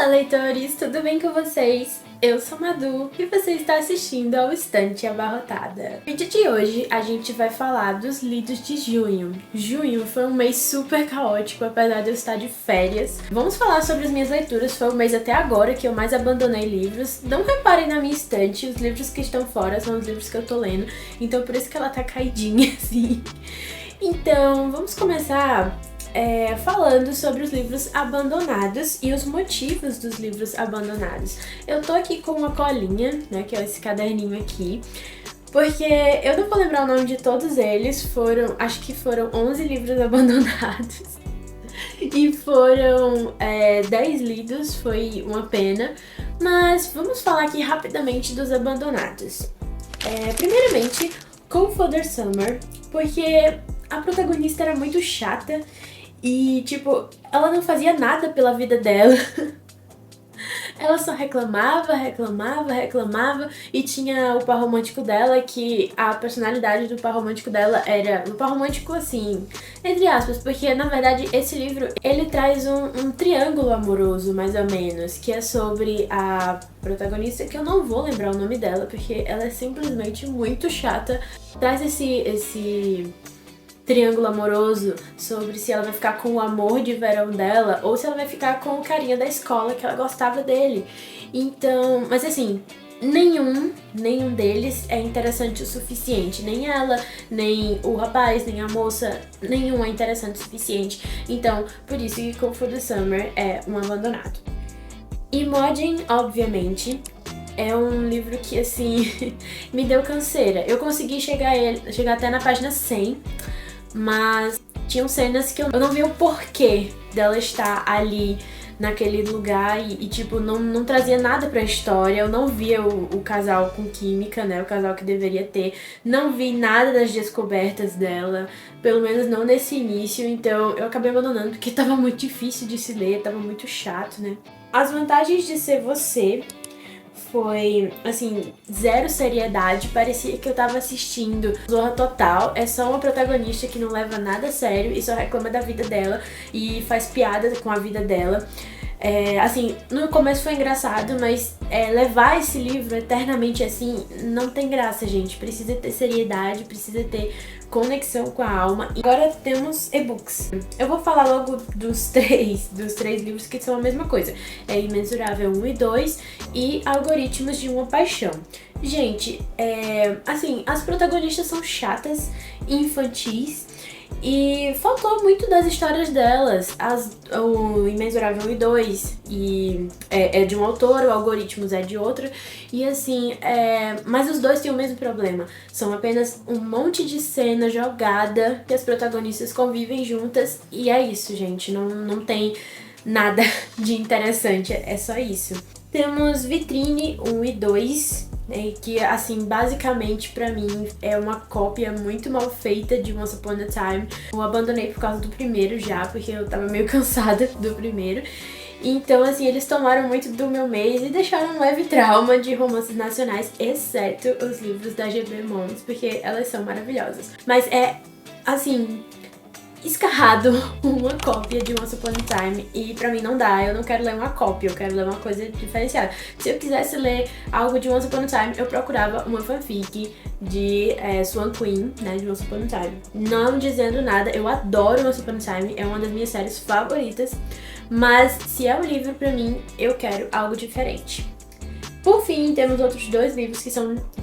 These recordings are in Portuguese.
Olá, leitores! Tudo bem com vocês? Eu sou Madu e você está assistindo ao Estante Abarrotada. No vídeo de hoje a gente vai falar dos lidos de junho. Junho foi um mês super caótico, apesar de eu estar de férias. Vamos falar sobre as minhas leituras, foi o mês até agora que eu mais abandonei livros. Não reparem na minha estante, os livros que estão fora são os livros que eu tô lendo, então por isso que ela tá caidinha assim. Então, vamos começar falando sobre os livros abandonados e os motivos dos livros abandonados. Eu tô aqui com uma colinha, né, que é esse caderninho aqui, porque eu não vou lembrar o nome de todos eles, acho que foram 11 livros abandonados e foram 10 lidos, foi uma pena, mas vamos falar aqui rapidamente dos abandonados. Primeiramente, Cold for the Summer, porque a protagonista era muito chata e, tipo, ela não fazia nada pela vida dela. Ela só reclamava e tinha o par romântico dela, que a personalidade do par romântico dela era um par romântico assim, entre aspas, porque na verdade esse livro, ele traz um triângulo amoroso, mais ou menos, que é sobre a protagonista, que eu não vou lembrar o nome dela, porque ela é simplesmente muito chata. Traz esse triângulo amoroso sobre se ela vai ficar com o amor de verão dela ou se ela vai ficar com o carinha da escola que ela gostava dele. Então, mas assim, nenhum deles é interessante o suficiente. Nem ela, nem o rapaz, nem a moça, nenhum é interessante o suficiente. Então, por isso que Cold for the Summer é um abandonado. Imogen, obviamente, é um livro que, assim, me deu canseira. Eu consegui chegar até na página 100, mas tinham cenas que eu não via o porquê dela estar ali naquele lugar e tipo, não trazia nada pra história. Eu não via o casal com química, né, o casal que deveria ter. Não vi nada das descobertas dela, pelo menos não nesse início, então eu acabei abandonando porque tava muito difícil de se ler, tava muito chato, né. As vantagens de ser você foi, assim, zero seriedade, parecia que eu tava assistindo Zorra Total. É só uma protagonista que não leva nada a sério e só reclama da vida dela e faz piada com a vida dela. Assim, no começo foi engraçado, mas levar esse livro eternamente assim não tem graça, gente. Precisa ter seriedade, precisa ter conexão com a alma. E agora temos e-books. Eu vou falar logo dos três livros que são a mesma coisa. É Imensurável 1 e 2 e Algoritmos de uma Paixão. Gente, assim, as protagonistas são chatas, infantis, e faltou muito das histórias delas. O Imensurável 1 e 2 é de um autor, o Algoritmos é de outro. E assim, mas os dois têm o mesmo problema. São apenas um monte de cena jogada que as protagonistas convivem juntas. E é isso, gente. Não tem nada de interessante, é só isso. Temos Vitrine 1 e 2, que, assim, basicamente pra mim é uma cópia muito mal feita de Once Upon a Time. Eu abandonei por causa do primeiro já, porque eu tava meio cansada do primeiro. Então, assim, eles tomaram muito do meu mês e deixaram um leve trauma de romances nacionais, exceto os livros da GB Mons, porque elas são maravilhosas. Mas assim, escarrado uma cópia de Once Upon a Time, e pra mim não dá. Eu não quero ler uma cópia, eu quero ler uma coisa diferenciada. Se eu quisesse ler algo de Once Upon a Time, eu procurava uma fanfic de Swan Queen, né, de Once Upon a Time. Não dizendo nada, eu adoro Once Upon a Time, é uma das minhas séries favoritas, mas se é um livro pra mim, eu quero algo diferente. Por fim, temos outros dois livros que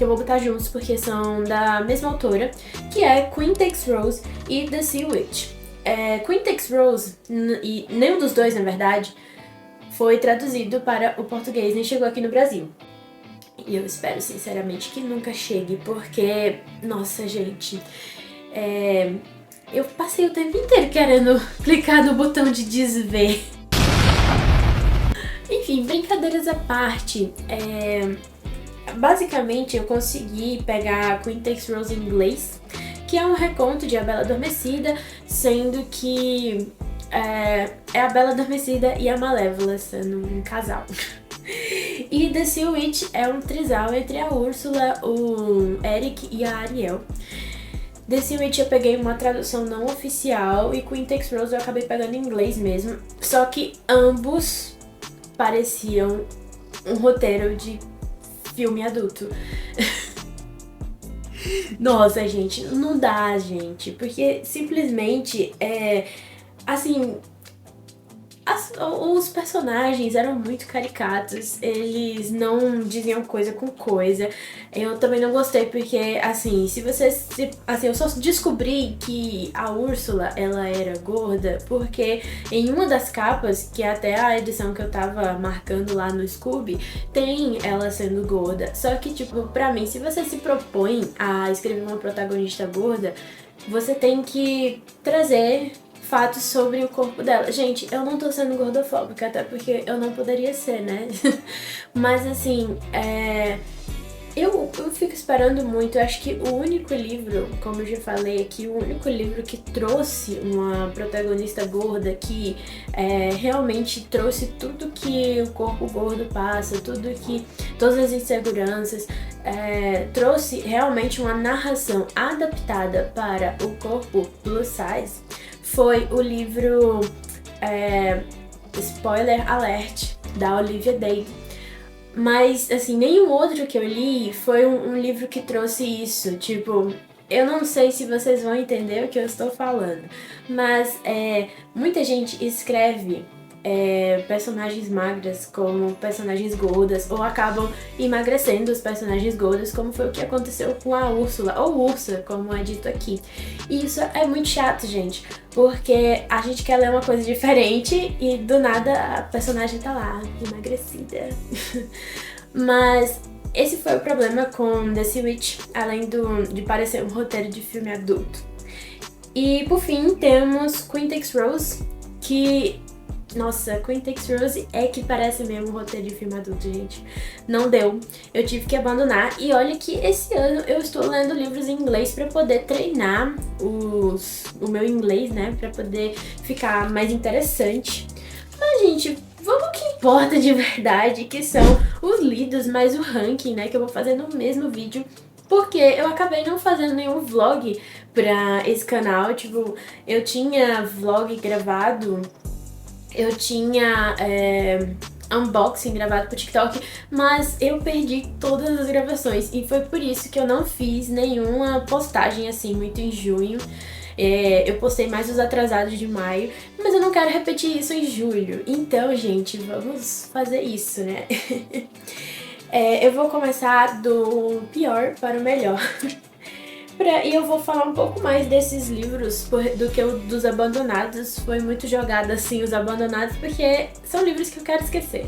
eu vou botar juntos porque são da mesma autora, que é Queen Takes Rose e The Sea Witch. Queen Takes Rose, e nenhum dos dois, na verdade, foi traduzido para o português, nem chegou aqui no Brasil. E eu espero, sinceramente, que nunca chegue, porque, nossa, gente, eu passei o tempo inteiro querendo clicar no botão de desver. Enfim, brincadeiras à parte, basicamente eu consegui pegar Queen Takes Rose em inglês, que é um reconto de A Bela Adormecida, sendo que é a Bela Adormecida e a Malévola sendo um casal. E The Sea Witch é um trisal entre a Úrsula, o Eric e a Ariel. The Sea Witch eu peguei uma tradução não oficial e Queen Takes Rose eu acabei pegando em inglês mesmo, só que ambos pareciam um roteiro de filme adulto. Nossa, gente, não dá, gente, porque simplesmente assim, os personagens eram muito caricatos, eles não diziam coisa com coisa. Eu também não gostei porque, assim, assim, eu só descobri que a Úrsula, ela era gorda porque em uma das capas, que é até a edição que eu tava marcando lá no Scooby, tem ela sendo gorda. Só que, tipo, pra mim, se você se propõe a escrever uma protagonista gorda, você tem que trazer fatos sobre o corpo dela. Gente, eu não tô sendo gordofóbica, até porque eu não poderia ser, né? Mas assim, eu fico esperando muito. Eu acho que o único livro, como eu já falei aqui, o único livro que trouxe uma protagonista gorda, que realmente trouxe tudo que o corpo gordo passa, todas as inseguranças, trouxe realmente uma narração adaptada para o corpo plus size, foi o livro Spoiler Alert, da Olivia Day. Mas, assim, nenhum outro que eu li foi um livro que trouxe isso. Tipo, eu não sei se vocês vão entender o que eu estou falando, mas muita gente escreve personagens magras como personagens gordas, ou acabam emagrecendo os personagens gordos, como foi o que aconteceu com a Úrsula, ou Ursa, como é dito aqui. E isso é muito chato, gente, porque a gente quer ler uma coisa diferente e do nada a personagem tá lá, emagrecida. Mas esse foi o problema com The Sea Witch, além de parecer um roteiro de filme adulto. E por fim temos Queen Takes Rose, que... Nossa, Queen Takes Rose é que parece mesmo um roteiro de filme adulto, gente. Não deu. Eu tive que abandonar. E olha que esse ano eu estou lendo livros em inglês pra poder treinar o meu inglês, né? Pra poder ficar mais interessante. Mas, gente, vamos ao que importa de verdade, que são os lidos, mais o ranking, né? Que eu vou fazer no mesmo vídeo. Porque eu acabei não fazendo nenhum vlog pra esse canal. Tipo, eu tinha vlog gravado... Eu tinha unboxing gravado pro TikTok, mas eu perdi todas as gravações e foi por isso que eu não fiz nenhuma postagem assim muito em junho. Eu postei mais os atrasados de maio, mas eu não quero repetir isso em julho. Então, gente, vamos fazer isso, né? Eu vou começar do pior para o melhor. E eu vou falar um pouco mais desses livros do que o dos abandonados. Foi muito jogado assim os abandonados, porque são livros que eu quero esquecer.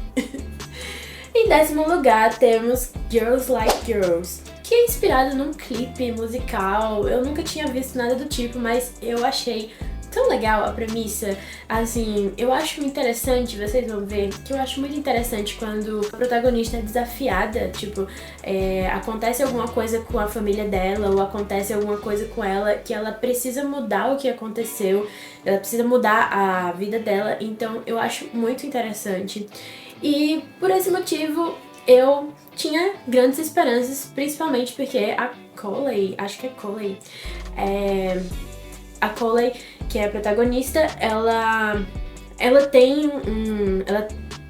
Em 10º lugar temos Girls Like Girls, que é inspirado num clipe musical. Eu nunca tinha visto nada do tipo, mas eu achei tão legal a premissa. Assim, eu acho interessante, vocês vão ver, que eu acho muito interessante quando a protagonista é desafiada, tipo, acontece alguma coisa com a família dela, ou acontece alguma coisa com ela, que ela precisa mudar o que aconteceu, ela precisa mudar a vida dela, então eu acho muito interessante. E por esse motivo, eu tinha grandes esperanças, principalmente porque a Coley, acho que é Coley, a Coley, que é a protagonista, ela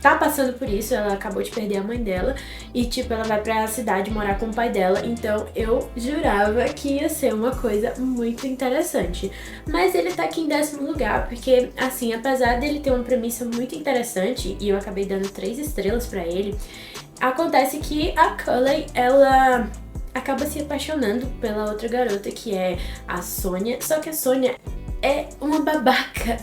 tá passando por isso, ela acabou de perder a mãe dela e, tipo, ela vai pra cidade morar com o pai dela, então eu jurava que ia ser uma coisa muito interessante. Mas ele tá aqui em 10º lugar, porque, assim, apesar dele ter uma premissa muito interessante, e eu acabei dando 3 estrelas pra ele, acontece que a Coley, ela acaba se apaixonando pela outra garota, que é a Sônia, só que a Sônia é uma babaca.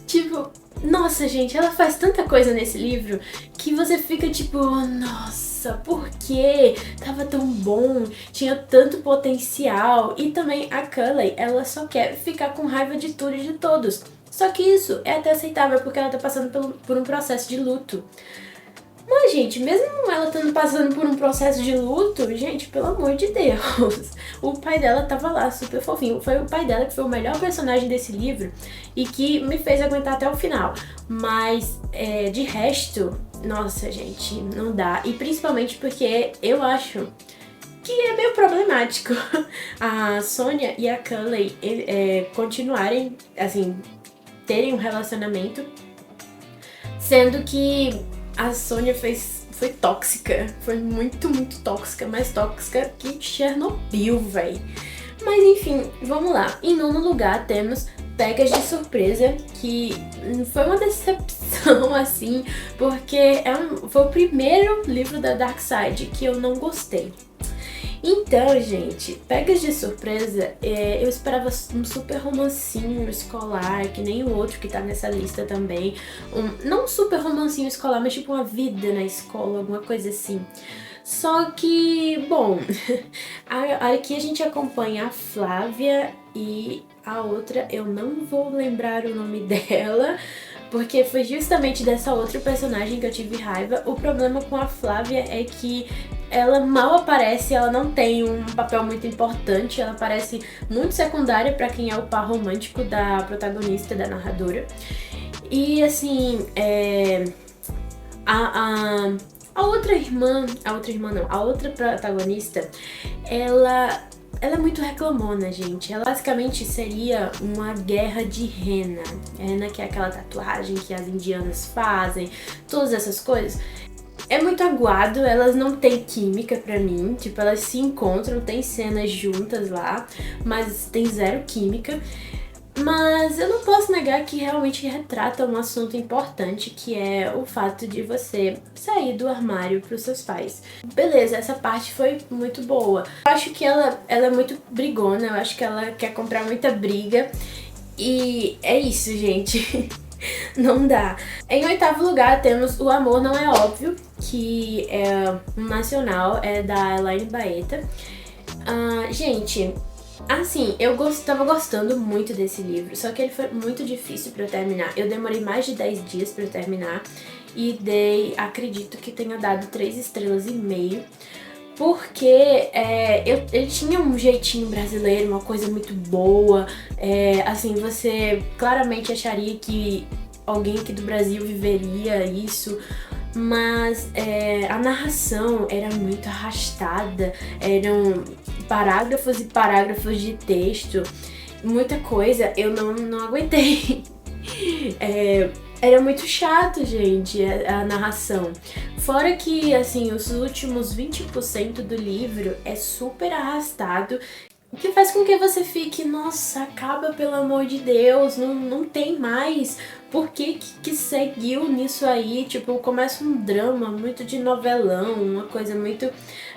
Tipo, nossa, gente, ela faz tanta coisa nesse livro que você fica tipo, nossa, por quê? Tava tão bom, tinha tanto potencial. E também a Cully, ela só quer ficar com raiva de tudo e de todos. Só que isso é até aceitável porque ela tá passando por um processo de luto. Mas, gente, mesmo ela estando passando por um processo de luto, gente, pelo amor de Deus, o pai dela tava lá, super fofinho. Foi o pai dela que foi o melhor personagem desse livro e que me fez aguentar até o final. Mas, de resto, nossa, gente, não dá. E principalmente porque eu acho que é meio problemático a Sônia e a Cully continuarem, assim, terem um relacionamento, sendo que a Sônia foi tóxica. Foi muito, muito tóxica. Mais tóxica que Chernobyl, véi. Mas enfim, vamos lá. Em nono lugar temos Pegas de Surpresa, que foi uma decepção, assim, porque foi o primeiro livro da Darkside que eu não gostei. Então, gente, Pegas de Surpresa, eu esperava um super romancinho escolar, que nem o outro que tá nessa lista também. Não um super romancinho escolar, mas tipo uma vida na escola, alguma coisa assim. Só que, bom, aqui a gente acompanha a Flávia e a outra, eu não vou lembrar o nome dela, porque foi justamente dessa outra personagem que eu tive raiva. O problema com a Flávia é que ela mal aparece, ela não tem um papel muito importante, ela parece muito secundária pra quem é o par romântico da protagonista, da narradora. E assim, a outra protagonista, ela é muito reclamona, gente. Ela basicamente seria uma guerra de Henna. Henna, que é aquela tatuagem que as indianas fazem, todas essas coisas. É muito aguado, elas não têm química pra mim, tipo, elas se encontram, tem cenas juntas lá, mas tem zero química. Mas eu não posso negar que realmente retrata um assunto importante, que é o fato de você sair do armário pros seus pais. Beleza, essa parte foi muito boa. Eu acho que ela é muito brigona, eu acho que ela quer comprar muita briga. E é isso, gente. Não dá. Em oitavo lugar temos O Amor Não É Óbvio, que é um nacional, é da Elaine Baeta. Gente, assim, tava gostando muito desse livro, só que ele foi muito difícil pra eu terminar. Eu demorei mais de 10 dias pra eu terminar e acredito que tenha dado 3,5 estrelas, porque ele tinha um jeitinho brasileiro, uma coisa muito boa, assim, você claramente acharia que alguém aqui do Brasil viveria isso, mas a narração era muito arrastada, eram parágrafos e parágrafos de texto, muita coisa, eu não aguentei. Era muito chato, gente, a narração. Fora que, assim, os últimos 20% do livro é super arrastado, o que faz com que você fique, nossa, acaba, pelo amor de Deus, não tem mais. Por que seguiu nisso aí? Tipo, começa um drama muito de novelão, uma coisa muito,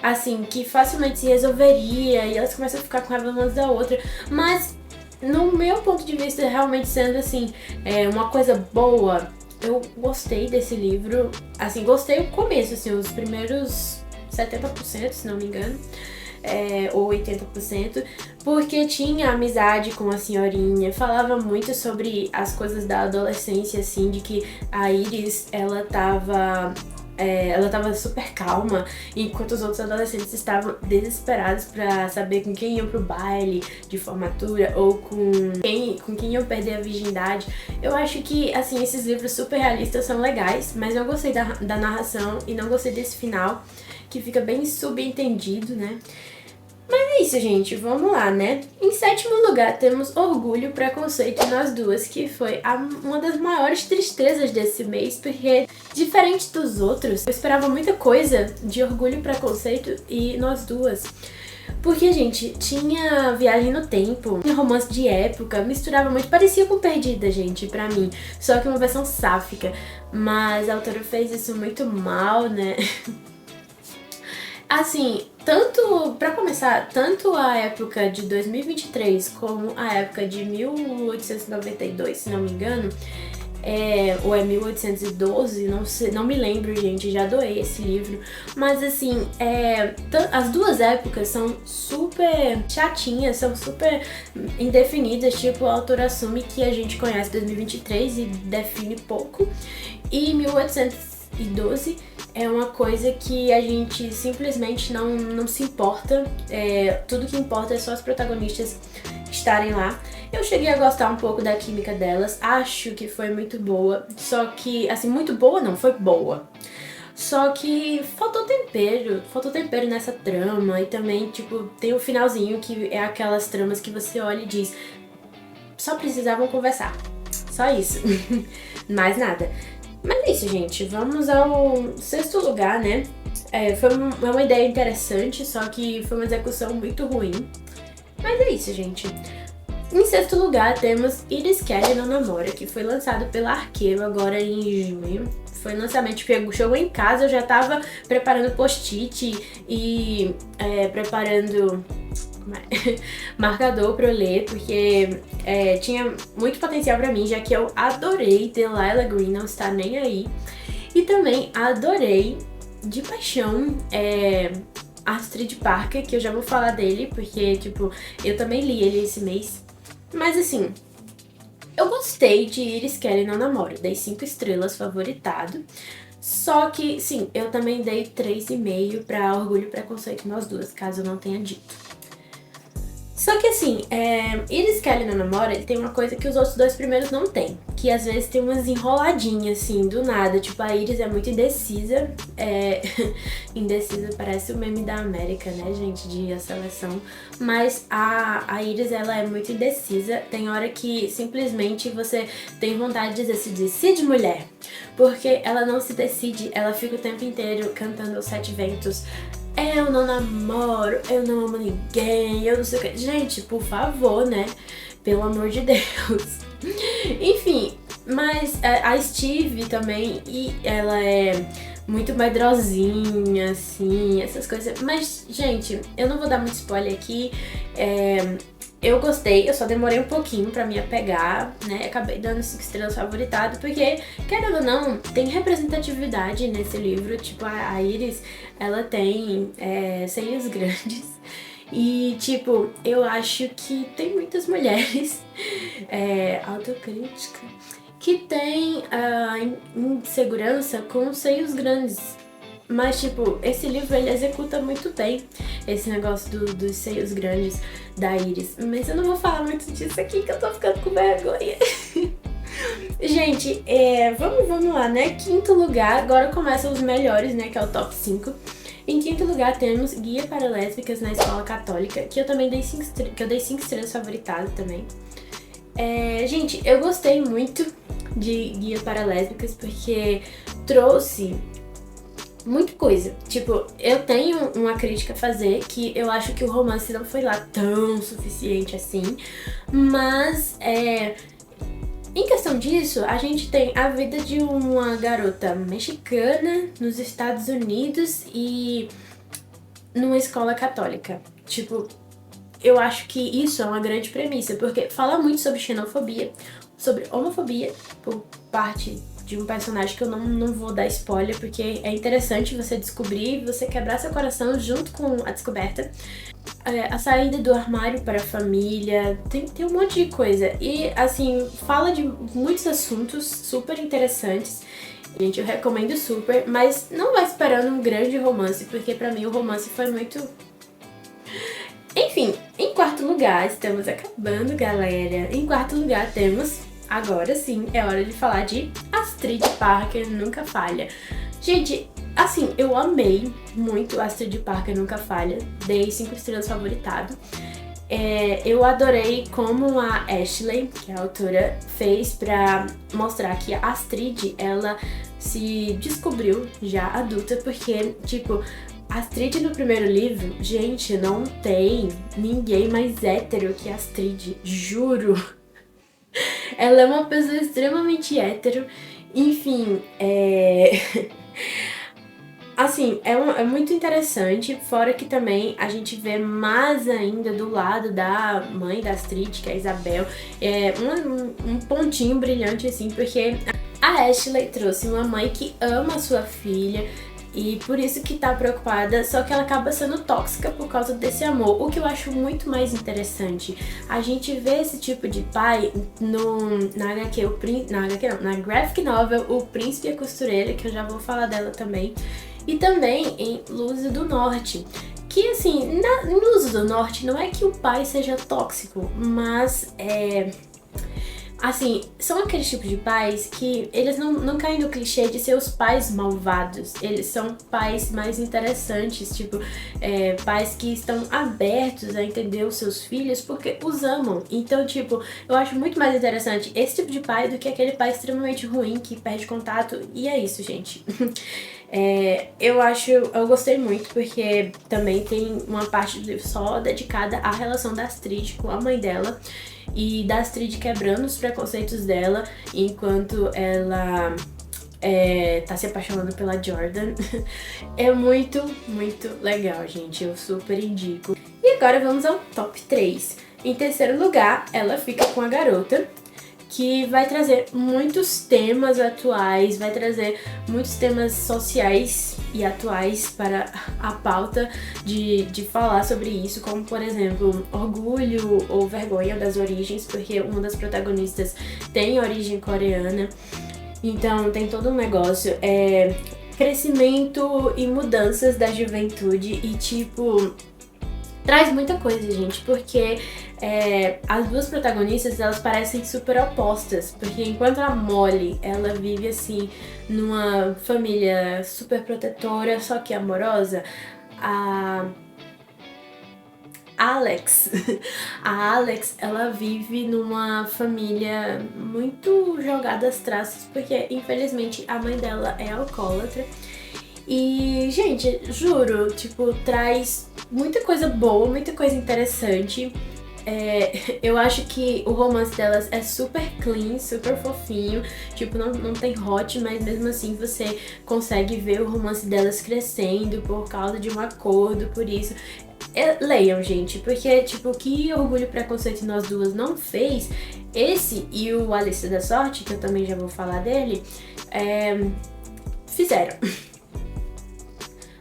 assim, que facilmente se resolveria e elas começam a ficar com raiva umas da outra. Mas, no meu ponto de vista, realmente sendo, assim, uma coisa boa, eu gostei desse livro. Assim, gostei o começo, assim, os primeiros 70%, se não me engano. Ou 80%, porque tinha amizade com a senhorinha, falava muito sobre as coisas da adolescência, assim, de que a Iris, ela tava super calma, enquanto os outros adolescentes estavam desesperados pra saber com quem iam pro baile de formatura ou com quem iam perder a virgindade. Eu acho que, assim, esses livros super realistas são legais, mas eu gostei da narração e não gostei desse final, que fica bem subentendido, né? Mas é isso, gente, vamos lá, né? Em sétimo lugar temos Orgulho, Preconceito e Nós Duas, que foi uma das maiores tristezas desse mês, porque, diferente dos outros, eu esperava muita coisa de Orgulho, Preconceito e Nós Duas. Porque, gente, tinha viagem no tempo, tinha romance de época, misturava muito, parecia com Perdida, gente, pra mim. Só que uma versão sáfica, mas a autora fez isso muito mal, né? Assim, pra começar, tanto a época de 2023 como a época de 1892, se não me engano, ou é 1812, não me lembro, gente, já doei esse livro. Mas assim, as duas épocas são super chatinhas, são super indefinidas, tipo, a autora assume que a gente conhece 2023 e define pouco, e 1812 é uma coisa que a gente simplesmente não se importa, tudo que importa é só as protagonistas estarem lá. Eu cheguei a gostar um pouco da química delas, acho que foi muito boa, só que, assim, muito boa não, foi boa. Só que faltou tempero nessa trama, e também, tipo, tem o finalzinho que é aquelas tramas que você olha e diz, só precisavam conversar, só isso, mais nada. Mas é isso, gente. Vamos ao sexto lugar, né? É uma ideia interessante, só que foi uma execução muito ruim. Mas é isso, gente. Em sexto lugar, temos Iris Kelly Não Namora, que foi lançado pela Arqueiro agora em junho. Foi lançamento, chegou em casa, eu já tava preparando post-it e preparando marcador pra eu ler, porque tinha muito potencial pra mim, já que eu adorei Delilah Green Não Está Nem Aí. E também adorei de paixão Astrid Parker, que eu já vou falar dele, porque, tipo, eu também li ele esse mês. Mas assim, eu gostei de Iris Kelly Não Namora, dei 5 estrelas, favoritado. Só que, sim, eu também dei 3,5 pra Orgulho e Preconceito, nós duas, caso eu não tenha dito. Só que assim, Iris Kelly Não Namora, ele tem uma coisa que os outros dois primeiros não tem. Que às vezes tem umas enroladinhas, assim, do nada. Tipo, a Iris é muito indecisa. Indecisa parece o meme da América, né, gente, de A Seleção. Mas a Iris, ela é muito indecisa. Tem hora que simplesmente você tem vontade de dizer, se decide, mulher. Porque ela não se decide, ela fica o tempo inteiro cantando os 7 ventos. Eu não namoro, eu não amo ninguém, eu não sei o que. Gente, por favor, né? Pelo amor de Deus. Enfim, mas a Steve também, e ela é muito medrosinha, assim, essas coisas. Mas, gente, eu não vou dar muito spoiler aqui. Eu gostei, eu só demorei um pouquinho pra me apegar, né? Acabei dando 5 estrelas favoritado, porque, querendo ou não, tem representatividade nesse livro. Tipo, a Iris, ela tem seios grandes. E, tipo, eu acho que tem muitas mulheres, autocrítica, que tem insegurança com seios grandes. Mas, tipo, esse livro, ele executa muito bem esse negócio dos seios grandes da Iris. Mas eu não vou falar muito disso aqui, que eu tô ficando com vergonha. Gente, vamos lá, né? Quinto lugar, agora começam os melhores, né? Que é o top 5. Em quinto lugar temos Guia para Lésbicas na Escola Católica, que eu também dei 5 estrelas favoritado também. Gente, eu gostei muito de Guia para Lésbicas, porque trouxe muita coisa. Tipo, eu tenho uma crítica a fazer, que eu acho que o romance não foi lá tão suficiente assim, mas em questão disso, a gente tem a vida de uma garota mexicana nos Estados Unidos e numa escola católica. Tipo, eu acho que isso é uma grande premissa, porque fala muito sobre xenofobia, sobre homofobia por parte de um personagem que eu não vou dar spoiler, porque é interessante você descobrir e você quebrar seu coração junto com a descoberta. A saída do armário para a família, tem um monte de coisa. E, assim, fala de muitos assuntos super interessantes. Gente, eu recomendo super, mas não vai esperando um grande romance, porque pra mim o romance foi muito... Enfim, em quarto lugar, estamos acabando, galera. Em quarto lugar temos... Agora sim, é hora de falar de Astrid Parker Nunca Falha. Gente, assim, eu amei muito Astrid Parker Nunca Falha. Dei 5 estrelas favoritado. Eu adorei como a Ashley, que é a autora, fez pra mostrar que a Astrid, ela se descobriu já adulta, porque, tipo, Astrid no primeiro livro, gente, não tem ninguém mais hétero que Astrid, juro. Ela é uma pessoa extremamente hétero, enfim, assim, é muito interessante, fora que também a gente vê mais ainda do lado da mãe da Astrid, que é a Isabel, um pontinho brilhante assim, porque a Ashley trouxe uma mãe que ama a sua filha, e por isso que tá preocupada, só que ela acaba sendo tóxica por causa desse amor, o que eu acho muito mais interessante. A gente vê esse tipo de pai na graphic novel O Príncipe e a Costureira, que eu já vou falar dela também, e também em Luz do Norte. Que assim, em Luz do Norte não é que o pai seja tóxico, mas assim, são aqueles tipos de pais que eles não caem no clichê de ser os pais malvados. Eles são pais mais interessantes, tipo, pais que estão abertos a entender os seus filhos porque os amam. Então, tipo, eu acho muito mais interessante esse tipo de pai do que aquele pai extremamente ruim que perde contato. E é isso, gente. Eu gostei muito porque também tem uma parte do livro só dedicada à relação da Astrid com a mãe dela e da Astrid quebrando os preconceitos dela enquanto ela tá se apaixonando pela Jordan. É muito, muito legal, gente. Eu super indico. E agora vamos ao top 3. Em terceiro lugar, ela fica com a garota, que vai trazer muitos temas atuais, vai trazer muitos temas sociais e atuais para a pauta de falar sobre isso, como, por exemplo, orgulho ou vergonha das origens, porque uma das protagonistas tem origem coreana, então tem todo um negócio, crescimento e mudanças da juventude e, tipo, traz muita coisa, gente, porque as duas protagonistas, elas parecem super opostas, porque enquanto a Molly, ela vive assim numa família super protetora, só que amorosa, a Alex, ela vive numa família muito jogada às traças, porque infelizmente a mãe dela é alcoólatra. E, gente, juro, tipo, traz muita coisa boa, muita coisa interessante. Eu acho que o romance delas é super clean, super fofinho. Tipo, não tem hot, mas mesmo assim você consegue ver o romance delas crescendo por causa de um acordo, por isso. Leiam, gente, porque, tipo, o que Orgulho e Preconceito Nós Duas não fez, esse e o A Lista da Sorte, que eu também já vou falar dele, fizeram.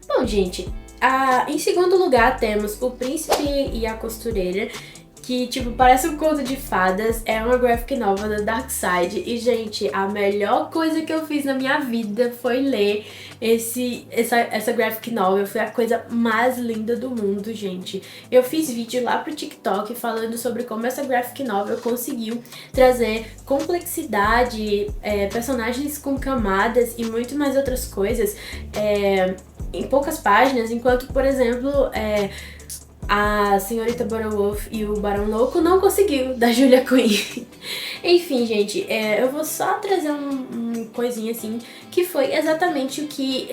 Bom, gente, em segundo lugar temos O Príncipe e a Costureira, que, tipo, parece um conto de fadas, é uma graphic novel da Dark Side. E, gente, a melhor coisa que eu fiz na minha vida foi ler essa graphic novel. Foi a coisa mais linda do mundo, gente. Eu fiz vídeo lá pro TikTok falando sobre como essa graphic novel conseguiu trazer complexidade, personagens com camadas e muito mais outras coisas em poucas páginas, enquanto, por exemplo, a Senhorita Butterwolf e o Barão Louco não conseguiu, da Julia Quinn. Enfim, gente, eu vou só trazer um coisinha assim, que foi exatamente o que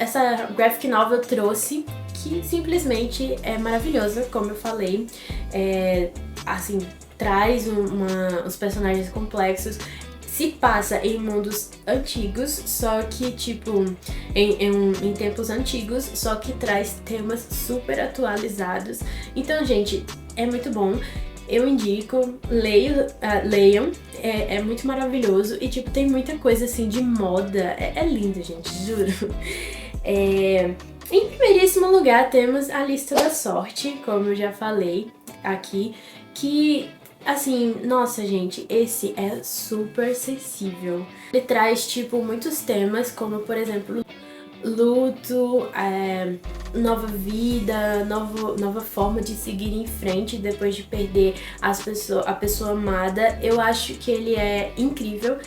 essa graphic novel trouxe, que simplesmente é maravilhosa, como eu falei. Assim, traz os personagens complexos, se passa em mundos antigos, só que, tipo, em tempos antigos, só que traz temas super atualizados. Então, gente, é muito bom. Eu indico, leiam, é muito maravilhoso e, tipo, tem muita coisa, assim, de moda. É lindo, gente, juro. Em primeiríssimo lugar, temos A Lista da Sorte, como eu já falei aqui, que... Assim, nossa, gente, esse é super sensível. Ele traz, tipo, muitos temas, como, por exemplo, luto, nova vida, nova forma de seguir em frente depois de perder a pessoa amada. Eu acho que ele é incrível,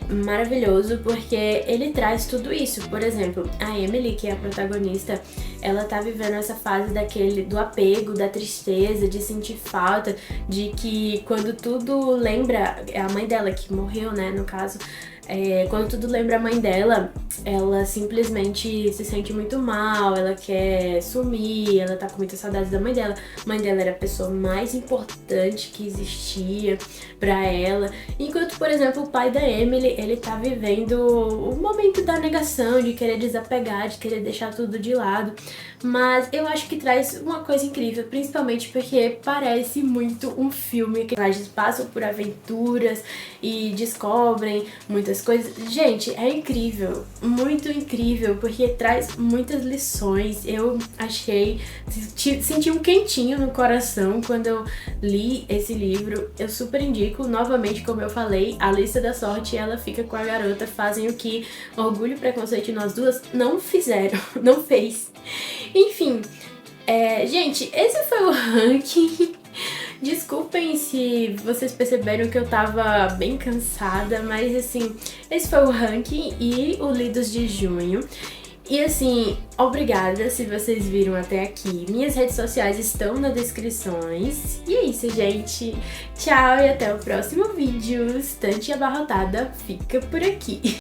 maravilhoso, porque ele traz tudo isso. Por exemplo, a Emily, que é a protagonista, ela tá vivendo essa fase do apego, da tristeza, de sentir falta, de que quando tudo lembra a mãe dela, que morreu, né, no caso, quando tudo lembra a mãe dela, ela simplesmente se sente muito mal, ela quer sumir, ela tá com muita saudade da mãe dela. A mãe dela era a pessoa mais importante que existia pra ela. Enquanto, por exemplo, o pai da Emily, ele tá vivendo o momento da negação, de querer desapegar, de querer deixar tudo de lado. Mas eu acho que traz uma coisa incrível, principalmente porque parece muito um filme que eles passam por aventuras e descobrem muitas coisas. Gente, é incrível, muito incrível, porque traz muitas lições. Eu senti um quentinho no coração quando eu li esse livro. Eu super indico, novamente, como eu falei, A Lista da Sorte, ela fica com a garota, fazem o que Orgulho, Preconceito e Nós Duas não fizeram, não fez. Enfim, gente, esse foi o ranking Desculpem se vocês perceberam que eu tava bem cansada, mas assim, esse foi o ranking e o Lidos de Junho. E assim, obrigada se vocês viram até aqui. Minhas redes sociais estão nas descrições. E é isso, gente. Tchau e até o próximo vídeo. Estante Abarrotada fica por aqui.